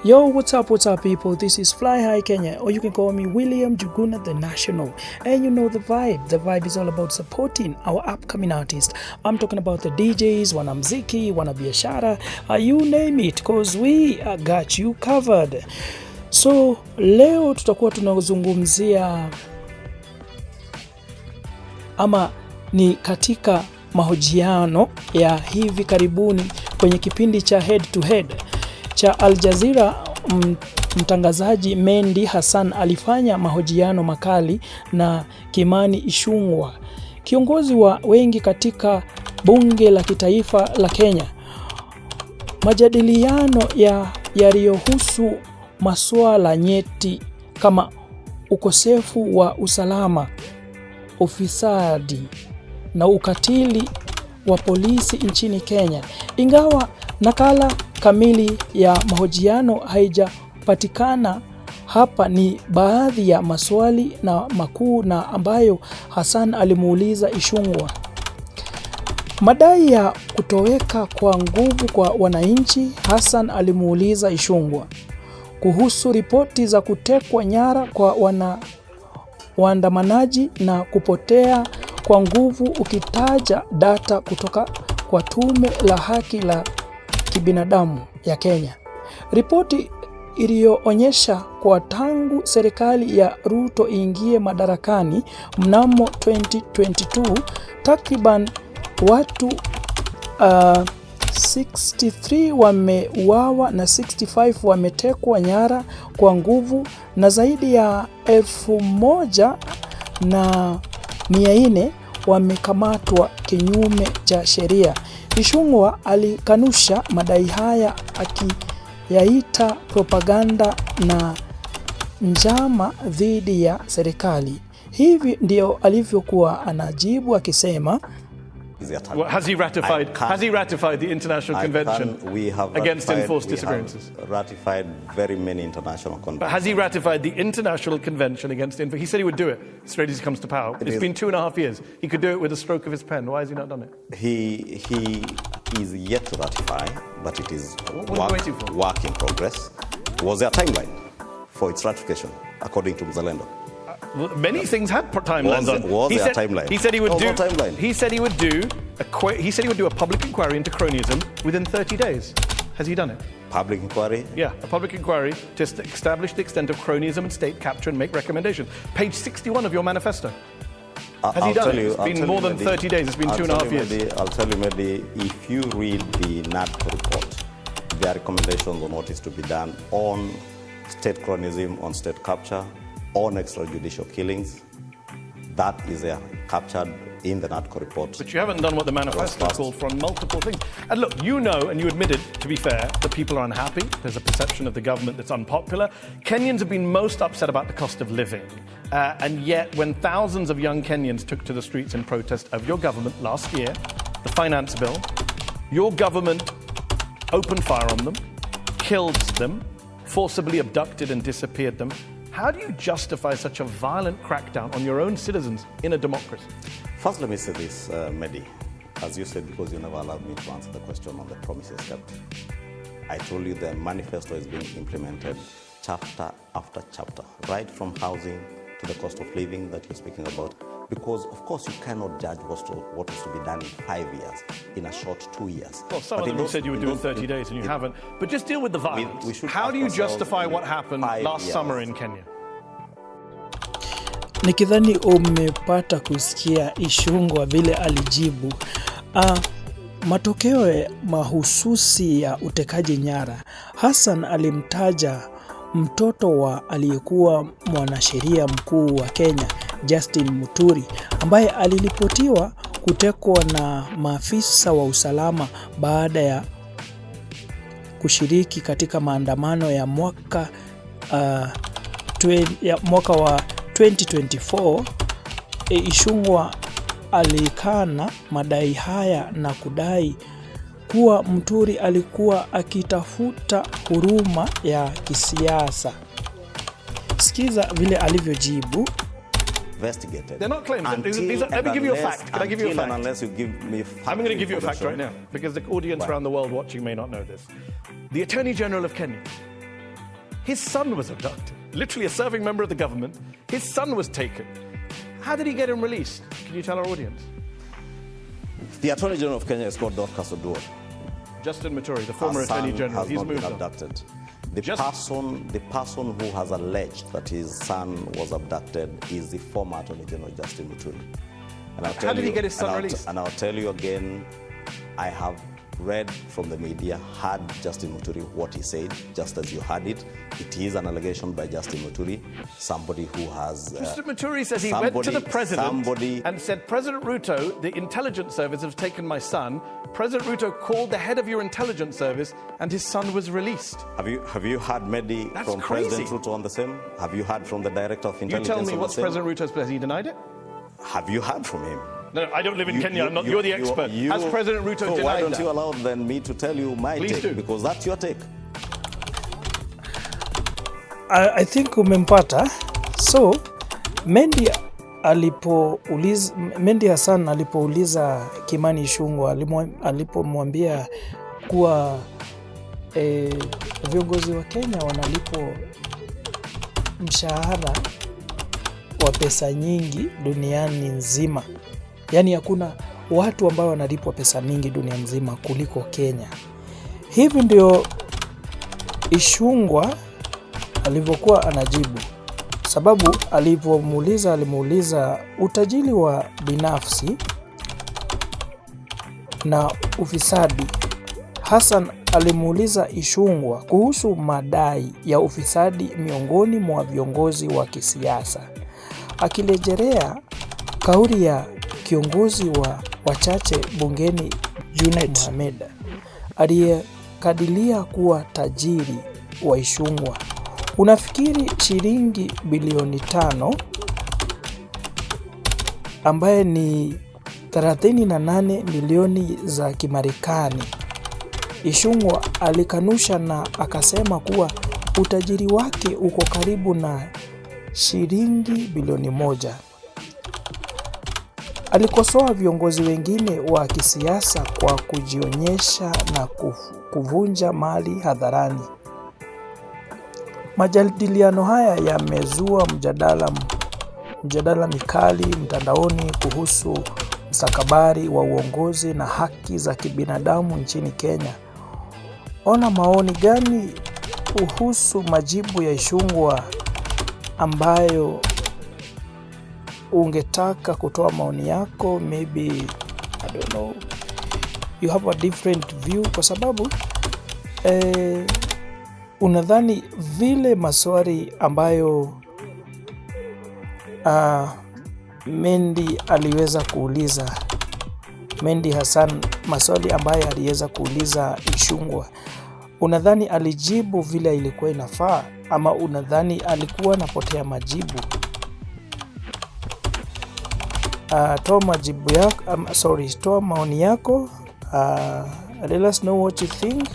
Yo, what's up people? This is Fly High Kenya, or you can call me williamnjugunanational. And you know the vibe. The vibe is all about supporting our upcoming artists. I'm talking about the DJs, wanamziki, wanabiashara, you name it, cause we got you covered. So leo tutakuwa tunazungumzia ama ni katika mahojiano ya hivi karibuni kwenye kipindi cha Head to Head cha Al Jazeera. Mtangazaji Mehdi Hasan alifanya mahojiano makali na Kimani Ichung'wah, kiongozi wa wengi katika bunge la kitaifa la Kenya. Majadiliano yaliyohusu masuala nyeti kama ukosefu wa usalama, ufisadi na ukatili wa polisi nchini Kenya. Ingawa nakala kamili ya mahojiano haijapatikana hapa, ni baadhi ya maswali na makuu na ambayo Hasan alimuuliza Ichung'wah. Madai ya kutoweka kwa nguvu kwa wananchi. Hasan alimuuliza Ichung'wah kuhusu ripoti za kutekwa nyara kwa waandamanaji na kupotea kwa nguvu, ukitaja data kutoka kwa tume la haki la kibinadamu ya Kenya. Ripoti iliyoonyesha kwa tangu serikali ya Ruto ingie madarakani mnamo 2022, takriban watu 63 wameuawa na 65 wametekwa nyara kwa nguvu na zaidi ya 1,400 wamekamatwa kinyume cha sheria. Ichung'wah alikanusha madai haya, akiyaita propaganda na njama dhidi ya serikali. Hivi ndio alivyokuwa anajibu akisema, Has he ratified the international convention against enforced disappearances? Ratified very many international conventions. But has he ratified the international convention against he said he would do it straight as he comes to power. It's been 2.5 years. He could do it with a stroke of his pen. Why has he not done it? He is yet to ratify, but it is work in progress. Was there a timeline for its ratification according to Mzalendo? Many things had timelines on. Was there a timeline? He said he would do. Timeline. He said he would do a public inquiry into cronyism within 30 days. Has he done it? Public inquiry? Yeah, a public inquiry to establish the extent of cronyism and state capture and make recommendations. Page 61 of your manifesto. Has he done it? It's been more than 30 days. It's been 2.5 years. I'll tell you, Mehdi, if you read the NADCO report, there are recommendations on what is to be done on state cronyism, on state capture, on extrajudicial killings. That is captured in the NADCO report. But you haven't done what the manifesto called for on multiple things. And look, you know, and you admitted, to be fair, that people are unhappy. There's a perception of the government that's unpopular. Kenyans have been most upset about the cost of living. And yet, when thousands of young Kenyans took to the streets in protest of your government last year, the finance bill, your government opened fire on them, killed them, forcibly abducted and disappeared them. How do you justify such a violent crackdown on your own citizens in a democracy? First, let me say this, Mehdi. As you said, because you never allowed me to answer the question on the promises kept. I told you the manifesto is being implemented chapter after chapter, right from housing to the cost of living that you're speaking about. Because, of course, you cannot judge what is to be done in 5 years, in a short 2 years. Well, some of them you said you would do in 30 days, and you haven't. But just deal with the violence. How do you justify what happened last summer in Kenya? Nikidhani umepata kusikia Ichung'wah vile alijibu. Matokeo mahususi ya utekaji nyara. Hasan alimtaja mtoto wa aliyekuwa mwanasheria mkuu wa Kenya, Justin Muturi, ambaye aliripotiwa kutekwa na maafisa wa usalama baada ya kushiriki katika maandamano ya mwaka wa 2024. Ichung'wah alikana madai haya na kudai kuwa Muturi alikuwa akitafuta huruma ya kisiasa. Sikiza vile alivyojibu. investigated. They're not claims. Let me give you a fact. Can I give you a fact? Unless you give me fact. I'm going to give you a fact right now, because the audience around the world watching may not know this. The Attorney General of Kenya His son was abducted. Literally a serving member of the government. His son was taken. How did he get him released? Can you tell our audience? The Attorney General of Kenya is called Dorcas Oduor. Justin Muturi, the former Attorney General, he's moved on. abducted. The person who has alleged that his son was abducted is the former Attorney General, Justin Muturi. And How did he get his son released? And I'll tell you again, I have read from the media, heard Justin Muturi what he said, just as you heard it. It is an allegation by Justin Muturi, somebody who has... Mr. Muturi says he went to the president and said, President Ruto, the intelligence service has taken my son. President Ruto called the head of your intelligence service and his son was released. Have you heard Mehdi from President Ruto on the same? Have you heard from the director of intelligence? You tell me what's President Ruto's place. He denied it? Have you heard from him? No, I don't live in Kenya. You're the expert. Has President Ruto denied that? Why don't you allow then me to tell you my Please take? do. Because that's your take. I think umempata. So Mehdi Hasan alipouliza Kimani Ichung'wah, alipomwambia kuwa viongozi wa Kenya wanalipwa mshahara wa pesa nyingi duniani nzima. Yaani hakuna watu ambao wanalipwa pesa mingi dunia nzima kuliko Kenya. Hivi ndio Ichung'wah alivyokuwa anajibu. Sababu alimuuliza utajiri wa binafsi na ufisadi. Hassan alimuuliza Ichung'wah kuhusu madai ya ufisadi miongoni mwa viongozi wa kisiasa, akirejelea kauli ya kiongozi wa wachache bungeni Junet Mohamed aliyekadiria kuwa tajiri wa Ichung'wah. Unafikiri shilingi bilioni 5 ambaye ni 38 milioni za Kimarekani? Ichung'wah alikanusha na akasema kuwa utajiri wake uko karibu na shilingi bilioni 1. Alikosoa viongozi wengine wa kisiasa kwa kujionyesha na kuvunja mali hadharani. Majadiliano haya yamezua mjadala mikali mtandaoni kuhusu mstakabali wa uongozi na haki za kibinadamu nchini Kenya. Ona maoni gani kuhusu majibu ya Ichung'wah ambayo ungetaka kutoa maoni yako? Maybe, I don't know, you have a different view, kwa sababu unadhani vile maswali ambayo Mehdi Hasan, maswali ambayo aliweza kuuliza Ichung'wah, unadhani alijibu vile ilikuwa inafaa ama unadhani alikuwa anapotea majibu? Toa maoni yako. Let us know what you think.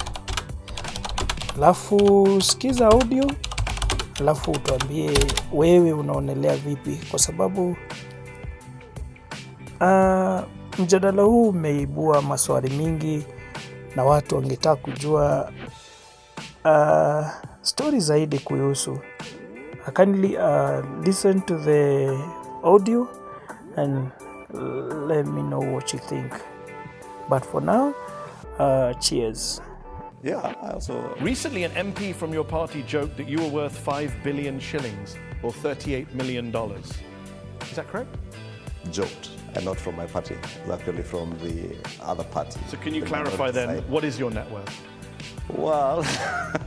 Alafu sikiza audio, alafu utuambie wewe unaonelea vipi, kwa sababu mjadala huu umeibua maswali mingi na watu wangetaka kujua story zaidi kuhusu. Kindly listen to the audio and let me know what you think. But for now, cheers. Yeah, I also... Recently, an MP from your party joked that you were worth 5 billion shillings, or $38 million. Is that correct? Joked, and not from my party. It's actually from the other party. So can you clarify then, what is your net worth? Well,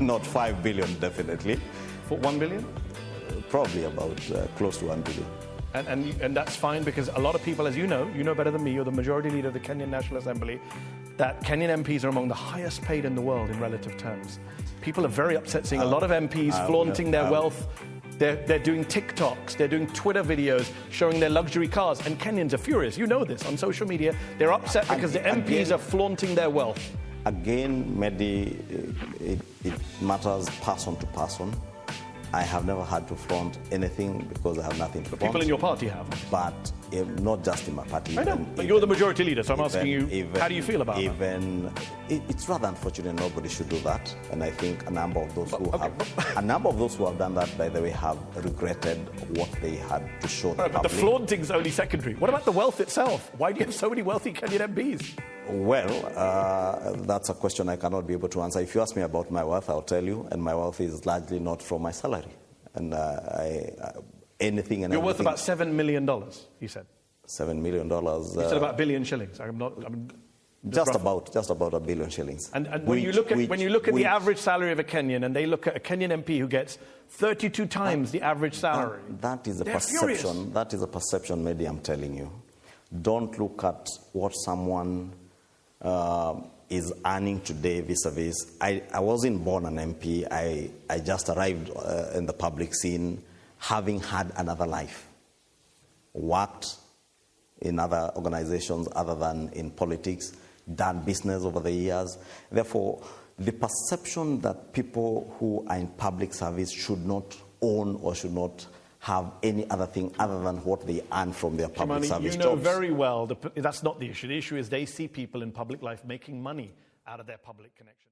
not 5 billion, definitely. For 1 billion? Probably about close to 1 billion. And that's fine, because a lot of people, as you know better than me, you're the majority leader of the Kenyan National Assembly, that Kenyan MPs are among the highest paid in the world in relative terms. People are very upset seeing a lot of MPs flaunting their wealth. They're doing TikToks, they're doing Twitter videos showing their luxury cars, and Kenyans are furious. You know this on social media. They're upset because the MPs are flaunting their wealth. Again, Mehdi, it matters person to person. I have never had to flaunt anything because I have nothing to flaunt. People in your party have. But not just in my party. I know, but you're the majority leader, so I'm asking you, how do you feel about that? It's rather unfortunate nobody should do that, and I think a number of those who have done that, by the way, have regretted what they had to show the public. But the flaunting's only secondary. What about the wealth itself? Why do you have so many wealthy Kenyan MPs? Well, that's a question I cannot be able to answer. If you ask me about my wealth, I'll tell you, and my wealth is largely not from my salary. And anything and You're worth everything. about $7 million, you said. $7 million. You said about billion shillings. Just about $1 billion shillings. And when you look at the average salary of a Kenyan, and they look at a Kenyan MP who gets 32 times the average salary, that is a perception. Furious. That is a perception, Mehdi, I'm telling you. Don't look at what someone is earning today vis-a-vis. I wasn't born an MP. I just arrived in the public scene having had another life. Worked in other organizations other than in politics, done business over the years. Therefore, the perception that people who are in public service should not own or should not have any other thing other than what they earn from their public service you know jobs. very well that's not the issue. The issue is they see people in public life making money out of their public connection.